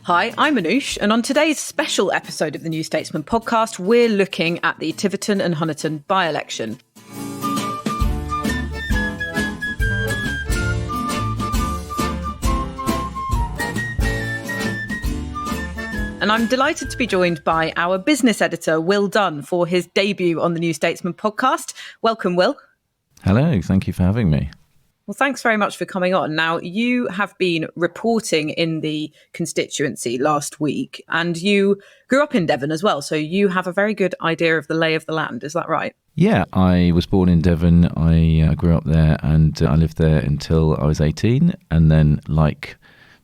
Hi, I'm Anoosh, and on today's special episode of the New Statesman podcast, we're looking at the Tiverton and Honiton by-election. And I'm delighted to be joined by our business editor, Will Dunn, for his debut on the New Statesman podcast. Welcome, Will. Hello, thank you for having me. Well, thanks very much for coming on. Now, you have been reporting in the constituency last week, and you grew up in Devon as well, so you have a very good idea of the lay of the land. Is that right? Yeah, I was born in Devon. I grew up there, and I lived there until I was 18, and then, like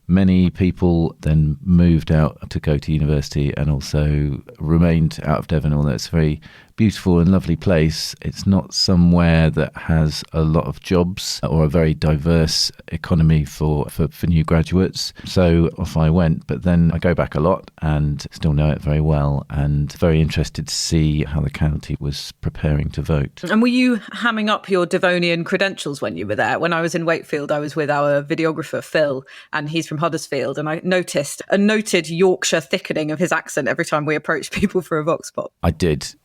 many people, then moved out to go to university and also remained out of Devon, although it's a very beautiful and lovely place. It's not somewhere that has a lot of jobs or a very diverse economy for new graduates. So off I went, but then I go back a lot and still know it very well, and very interested to see how the county was preparing to vote. And were you hamming up your Devonian credentials when you were there? When I was in Wakefield, I was with our videographer, Phil, and he's from Huddersfield, and I noticed a noted Yorkshire thickening of his accent every time we approached people for a vox pop. I did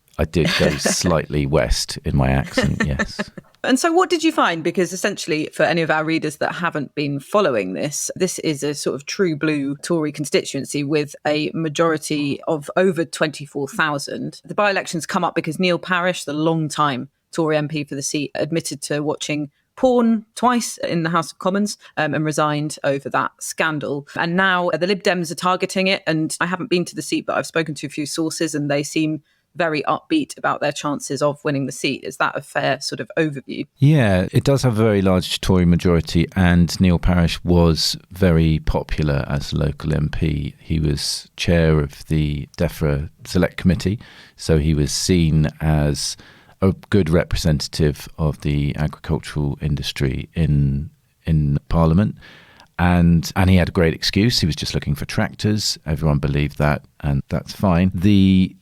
go slightly west in my accent, yes. And so what did you find? Because essentially, for any of our readers that haven't been following this is a sort of true blue Tory constituency with a majority of over 24,000. The by-elections come up because Neil Parish, the long-time Tory MP for the seat, admitted to watching porn twice in the House of Commons and resigned over that scandal. And now the Lib Dems are targeting it. And I haven't been to the seat, but I've spoken to a few sources and they seem very upbeat about their chances of winning the seat. Is that a fair sort of overview? Yeah, it does have a very large Tory majority, and Neil Parish was very popular as a local MP. He was chair of the DEFRA Select Committee, so he was seen as a good representative of the agricultural industry in Parliament. And he had a great excuse. He was just looking for tractors. Everyone believed that, and that's fine. The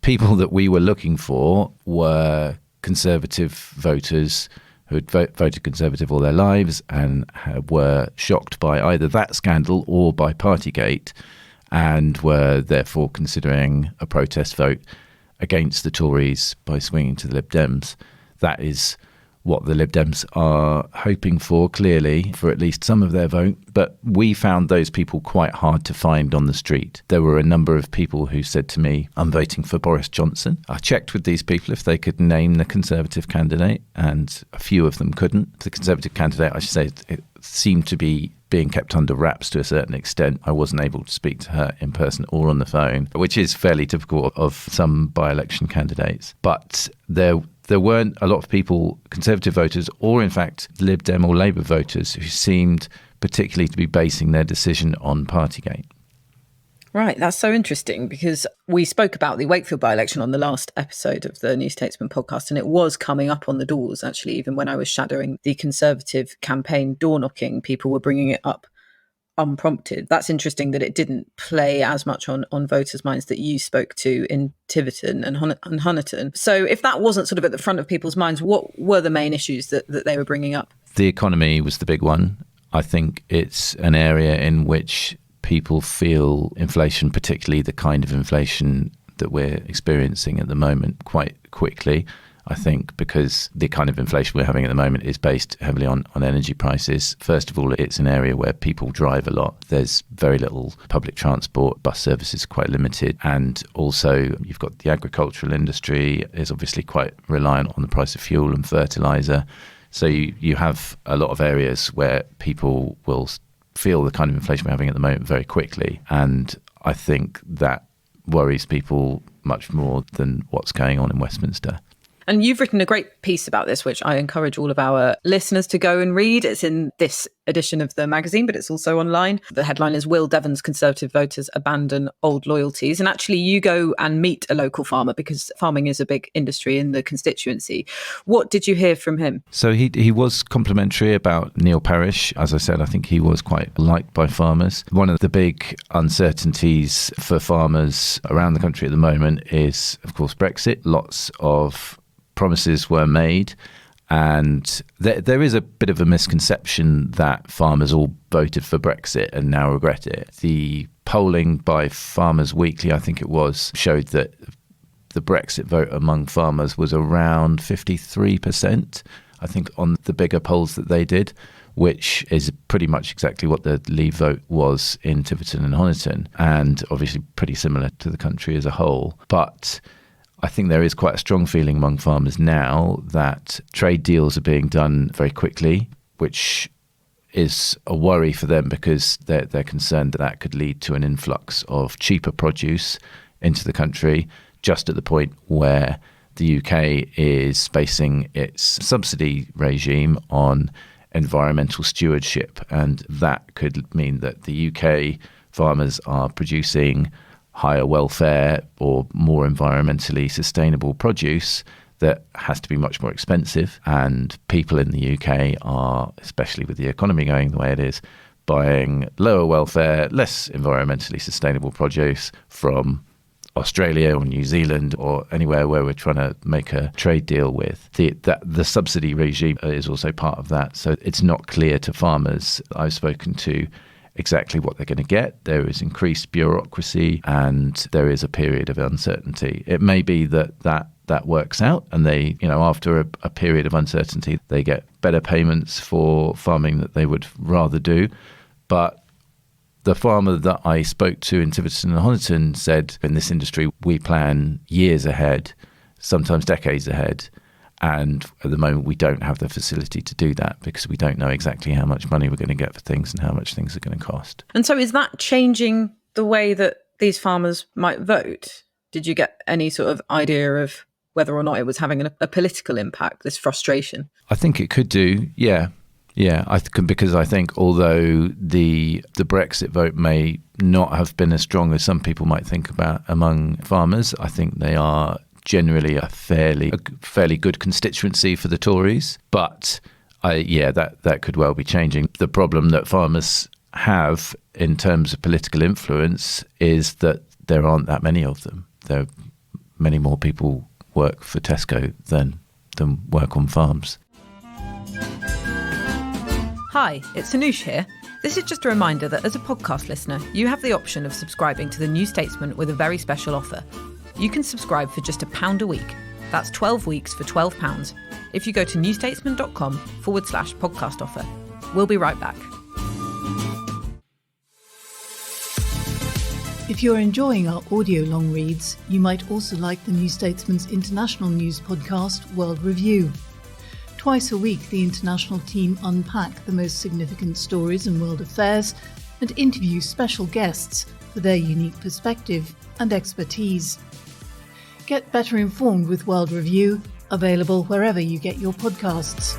people that we were looking for were Conservative voters who had voted Conservative all their lives and were shocked by either that scandal or by Partygate, and were therefore considering a protest vote against the Tories by swinging to the Lib Dems. That is what the Lib Dems are hoping for, clearly, for at least some of their vote. But we found those people quite hard to find on the street. There were a number of people who said to me, I'm voting for Boris Johnson. I checked with these people if they could name the Conservative candidate, and a few of them couldn't. The Conservative candidate, I should say, it seemed to be being kept under wraps to a certain extent. I wasn't able to speak to her in person or on the phone, which is fairly typical of some by-election candidates. But there weren't a lot of people, Conservative voters, or in fact Lib Dem or Labour voters, who seemed particularly to be basing their decision on Partygate. Right, that's so interesting, because we spoke about the Wakefield by-election on the last episode of the New Statesman podcast, and it was coming up on the doors, actually. Even when I was shadowing the Conservative campaign door knocking, people were bringing it up unprompted. That's interesting that it didn't play as much on voters' minds that you spoke to in Tiverton and Honiton. So if that wasn't sort of at the front of people's minds, what were the main issues that they were bringing up? The economy was the big one. I think it's an area in which people feel inflation, particularly the kind of inflation that we're experiencing at the moment, quite quickly. I think because the kind of inflation we're having at the moment is based heavily on energy prices. First of all, it's an area where people drive a lot. There's very little public transport. Bus service is quite limited. And also you've got the agricultural industry is obviously quite reliant on the price of fuel and fertilizer. So you have a lot of areas where people will feel the kind of inflation we're having at the moment very quickly. And I think that worries people much more than what's going on in Westminster. And you've written a great piece about this, which I encourage all of our listeners to go and read. It's in this edition of the magazine, but it's also online. The headline is Will Devon's Conservative Voters Abandon Old Loyalties. And actually you go and meet a local farmer, because farming is a big industry in the constituency. What did you hear from him? So he was complimentary about Neil Parish. As I said, I think he was quite liked by farmers. One of the big uncertainties for farmers around the country at the moment is, of course, Brexit. Lots of promises were made, And there is a bit of a misconception that farmers all voted for Brexit and now regret it. The polling by Farmers Weekly, I think it was, showed that the Brexit vote among farmers was around 53%, I think, on the bigger polls that they did, which is pretty much exactly what the Leave vote was in Tiverton and Honiton, and obviously pretty similar to the country as a whole. But I think there is quite a strong feeling among farmers now that trade deals are being done very quickly, which is a worry for them because they're concerned that that could lead to an influx of cheaper produce into the country just at the point where the UK is basing its subsidy regime on environmental stewardship. And that could mean that the UK farmers are producing higher welfare or more environmentally sustainable produce that has to be much more expensive. And people in the UK are, especially with the economy going the way it is, buying lower welfare, less environmentally sustainable produce from Australia or New Zealand or anywhere where we're trying to make a trade deal with. The subsidy regime is also part of that. So it's not clear to farmers. I've spoken to exactly what they're going to get. There is increased bureaucracy and there is a period of uncertainty. It may be that works out and they, after a period of uncertainty, they get better payments for farming that they would rather do. But the farmer that I spoke to in Tiverton and Honiton said, in this industry, we plan years ahead, sometimes decades ahead. And at the moment, we don't have the facility to do that because we don't know exactly how much money we're going to get for things and how much things are going to cost. And so is that changing the way that these farmers might vote? Did you get any sort of idea of whether or not it was having a political impact, this frustration? I think it could do, yeah. Yeah, because I think although the Brexit vote may not have been as strong as some people might think about among farmers, I think they are generally a fairly good constituency for the Tories. But that could well be changing. The problem that farmers have in terms of political influence is that there aren't that many of them. There are many more people work for Tesco than work on farms. Hi, it's Anoosh here. This is just a reminder that as a podcast listener, you have the option of subscribing to the New Statesman with a very special offer. You can subscribe for just £1 a week. That's 12 weeks for £12 if you go to newstatesman.com/podcast offer. We'll be right back. If you're enjoying our audio long reads, you might also like the New Statesman's international news podcast, World Review. Twice a week, the international team unpack the most significant stories in world affairs and interview special guests for their unique perspective and expertise. Get better informed with World Review, available wherever you get your podcasts.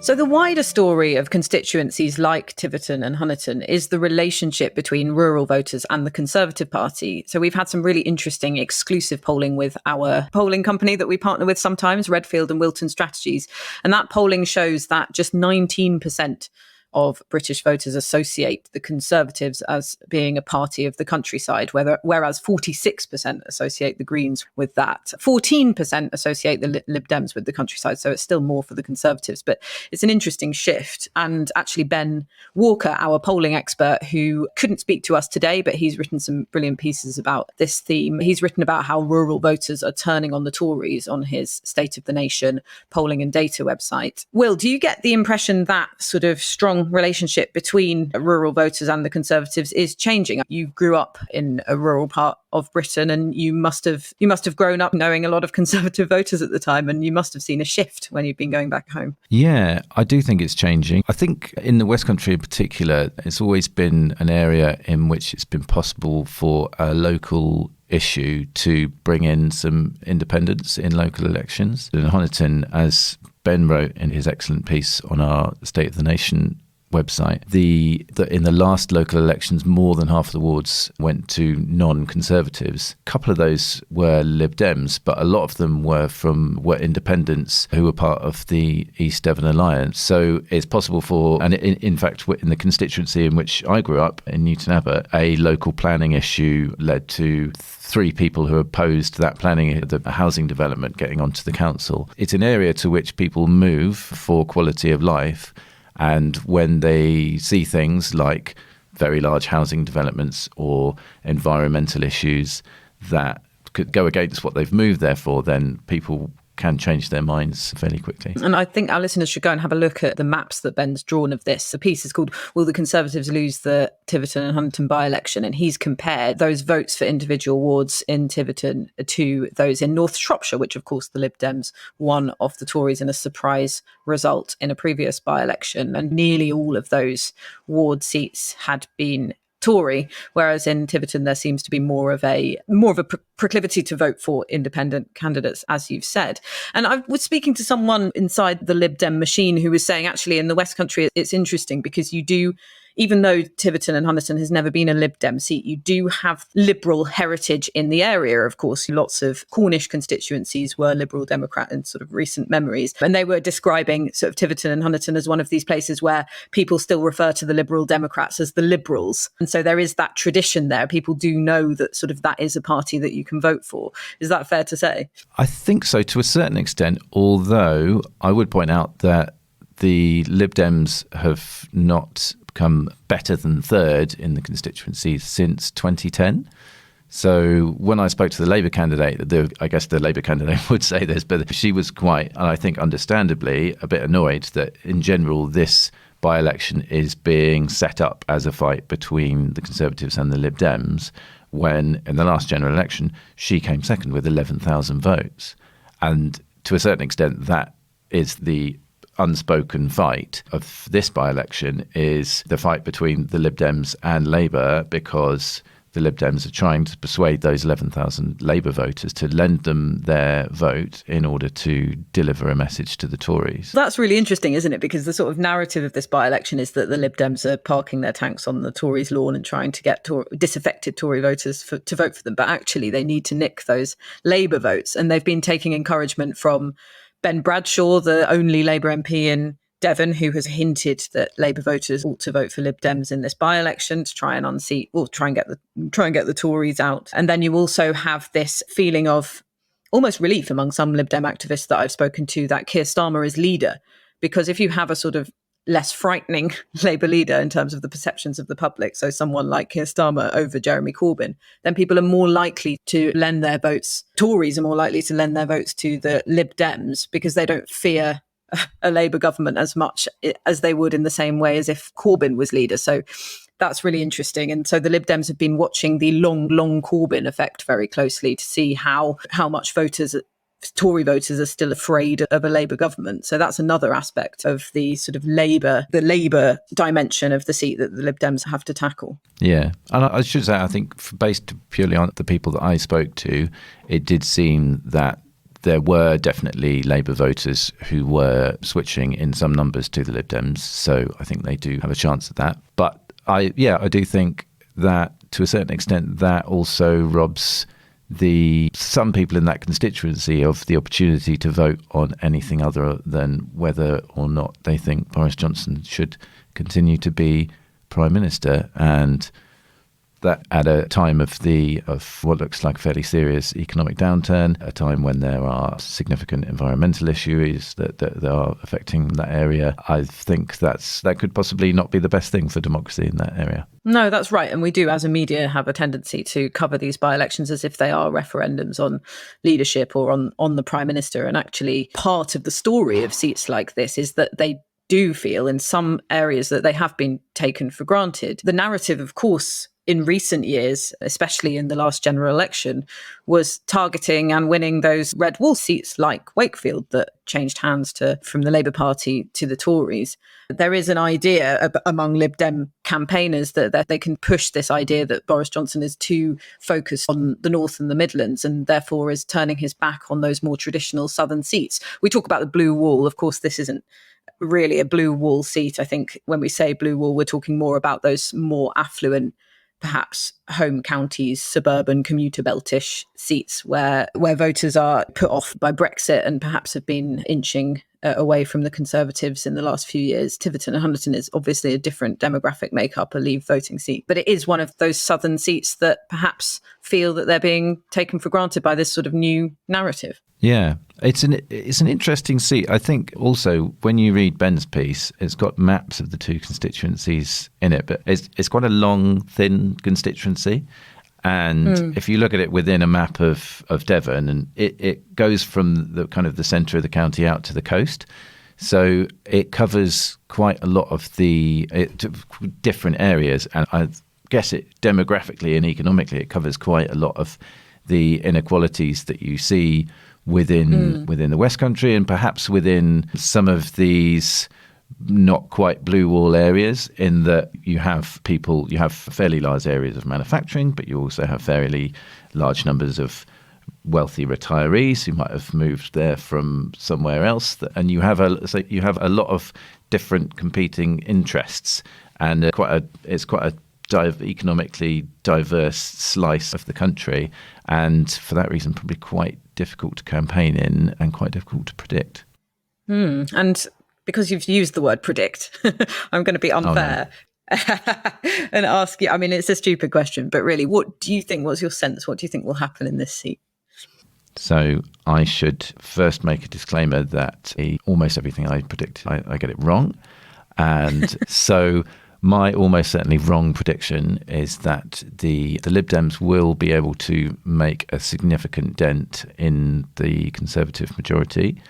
So the wider story of constituencies like Tiverton and Honiton is the relationship between rural voters and the Conservative Party. So we've had some really interesting exclusive polling with our polling company that we partner with sometimes, Redfield and Wilton Strategies. And that polling shows that just 19% of British voters associate the Conservatives as being a party of the countryside, whereas 46% associate the Greens with that. 14% associate the Lib Dems with the countryside, so it's still more for the Conservatives. But it's an interesting shift. And actually, Ben Walker, our polling expert, who couldn't speak to us today, but he's written some brilliant pieces about this theme. He's written about how rural voters are turning on the Tories on his State of the Nation polling and data website. Will, do you get the impression that sort of strong relationship between rural voters and the Conservatives is changing? You grew up in a rural part of Britain and you must have grown up knowing a lot of Conservative voters at the time, and you must have seen a shift when you've been going back home. Yeah, I do think it's changing. I think in the West Country in particular, it's always been an area in which it's been possible for a local issue to bring in some independence in local elections. In Honiton, as Ben wrote in his excellent piece on our State of the Nation website, in the last local elections, more than half of the wards went to non-Conservatives. A couple of those were Lib Dems, but a lot of them were independents who were part of the East Devon Alliance. So it's possible and in fact, in the constituency in which I grew up, in Newton Abbot, a local planning issue led to 3 people who opposed that planning, the housing development getting onto the council. It's an area to which people move for quality of life. And when they see things like very large housing developments or environmental issues that could go against what they've moved there for, then people can change their minds fairly quickly. And I think our listeners should go and have a look at the maps that Ben's drawn of this. The piece is called "Will the Conservatives Lose the Tiverton and Honiton by-election?" And he's compared those votes for individual wards in Tiverton to those in North Shropshire, which of course the Lib Dems won off the Tories in a surprise result in a previous by-election. And nearly all of those ward seats had been Tory, whereas in Tiverton there seems to be more of a proclivity to vote for independent candidates, as you've said. And I was speaking to someone inside the Lib Dem machine who was saying, actually, in the West Country, it's interesting because you do, even though Tiverton and Honiton has never been a Lib Dem seat, you do have Liberal heritage in the area. Of course, lots of Cornish constituencies were Liberal Democrat in sort of recent memories. And they were describing sort of Tiverton and Honiton as one of these places where people still refer to the Liberal Democrats as the Liberals. And so there is that tradition there. People do know that sort of that is a party that you can vote for. Is that fair to say? I think so, to a certain extent, although I would point out that the Lib Dems have not become better than third in the constituency since 2010. So when I spoke to the Labour candidate, I guess the Labour candidate would say this, but she was quite, and I think understandably, a bit annoyed that in general this by-election is being set up as a fight between the Conservatives and the Lib Dems, when in the last general election she came second with 11,000 votes. And to a certain extent, that is the unspoken fight of this by-election, is the fight between the Lib Dems and Labour, because the Lib Dems are trying to persuade those 11,000 Labour voters to lend them their vote in order to deliver a message to the Tories. That's really interesting, isn't it? Because the sort of narrative of this by-election is that the Lib Dems are parking their tanks on the Tories' lawn and trying to get disaffected Tory voters to vote for them. But actually, they need to nick those Labour votes. And they've been taking encouragement from Ben Bradshaw, the only Labour MP in Devon, who has hinted that Labour voters ought to vote for Lib Dems in this by-election to try and unseat, or try and get the Tories out. And then you also have this feeling of almost relief among some Lib Dem activists that I've spoken to that Keir Starmer is leader, because if you have a sort of less frightening Labour leader in terms of the perceptions of the public, so someone like Keir Starmer over Jeremy Corbyn, then people are more likely to lend their votes. Tories are more likely to lend their votes to the Lib Dems because they don't fear a Labour government as much as they would in the same way as if Corbyn was leader. So that's really interesting. And so the Lib Dems have been watching the long Corbyn effect very closely to see how much Tory voters are still afraid of a Labour government. So that's another aspect of the sort of Labour dimension of the seat that the Lib Dems have to tackle. Yeah. And I should say, I think based purely on the people that I spoke to, it did seem that there were definitely Labour voters who were switching in some numbers to the Lib Dems. So I think they do have a chance at that. But I do think that to a certain extent that also robs some people in that constituency of the opportunity to vote on anything other than whether or not they think Boris Johnson should continue to be Prime Minister. And that at a time of what looks like a fairly serious economic downturn, a time when there are significant environmental issues that are affecting that area, I think that could possibly not be the best thing for democracy in that area. No, that's right. And we do, as a media, have a tendency to cover these by-elections as if they are referendums on leadership or on the Prime Minister. And actually, part of the story of seats like this is that they do feel in some areas that they have been taken for granted. The narrative, of course, in recent years, especially in the last general election, was targeting and winning those red wall seats like Wakefield that changed hands from the Labour Party to the Tories. There is an idea among Lib Dem campaigners that they can push this idea that Boris Johnson is too focused on the North and the Midlands and therefore is turning his back on those more traditional southern seats. We talk about the blue wall. Of course, this isn't really a blue wall seat. I think when we say blue wall, we're talking more about those more affluent, perhaps home counties, suburban commuter beltish seats where voters are put off by Brexit and perhaps have been inching away from the Conservatives in the last few years. Tiverton and Honiton is obviously a different demographic makeup, a Leave voting seat, but it is one of those southern seats that perhaps feel that they're being taken for granted by this sort of new narrative. Yeah, it's an interesting seat. I think also when you read Ben's piece, it's got maps of the two constituencies in it, but it's quite a long, thin constituency. And if you look at it within a map of Devon, and it goes from the kind of the centre of the county out to the coast. So it covers quite a lot of the different areas. And I guess it demographically and economically, it covers quite a lot of the inequalities that you see within the West Country and perhaps within some of these not quite blue wall areas, in that you have fairly large areas of manufacturing, but you also have fairly large numbers of wealthy retirees who might have moved there from somewhere else, and you have a lot of different competing interests, and it's quite a economically diverse slice of the country, and for that reason probably quite difficult to campaign in and quite difficult to predict. And because you've used the word predict, I'm going to be unfair and ask you, I mean, it's a stupid question, but really, what do you think, what's your sense? What do you think will happen in this seat? So I should first make a disclaimer that almost everything I predict, I get it wrong. And so my almost certainly wrong prediction is that the Lib Dems will be able to make a significant dent in the Conservative majority,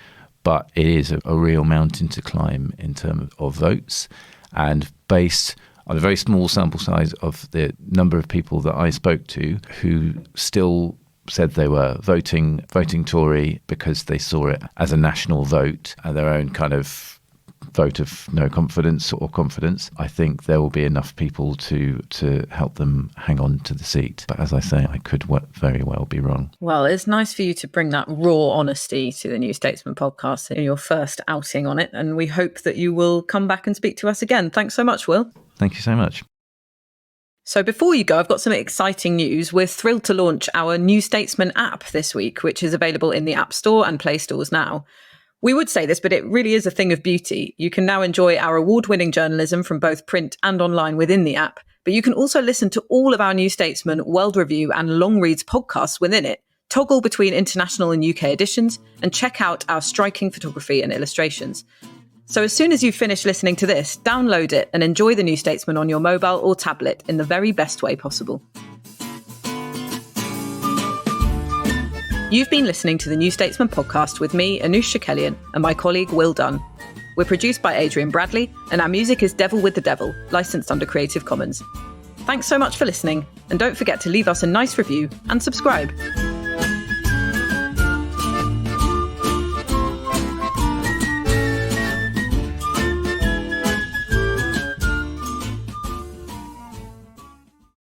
but it is a real mountain to climb in terms of votes. And based on a very small sample size of the number of people that I spoke to who still said they were voting Tory because they saw it as a national vote and their own kind of vote of no confidence or confidence, I think there will be enough people to help them hang on to the seat. But as I say, I could very well be wrong. Well, it's nice for you to bring that raw honesty to the New Statesman podcast in your first outing on it. And we hope that you will come back and speak to us again. Thanks so much, Will. Thank you so much. So before you go, I've got some exciting news. We're thrilled to launch our New Statesman app this week, which is available in the App Store and Play Stores now. We would say this, but it really is a thing of beauty. You can now enjoy our award-winning journalism from both print and online within the app, but you can also listen to all of our New Statesman, World Review and Long Reads podcasts within it, toggle between international and UK editions, and check out our striking photography and illustrations. So as soon as you've finished listening to this, download it and enjoy the New Statesman on your mobile or tablet in the very best way possible. You've been listening to the New Statesman podcast with me, Anoosh Chakelian, and my colleague Will Dunn. We're produced by Adrian Bradley, and our music is Devil with the Devil, licensed under Creative Commons. Thanks so much for listening, and don't forget to leave us a nice review and subscribe.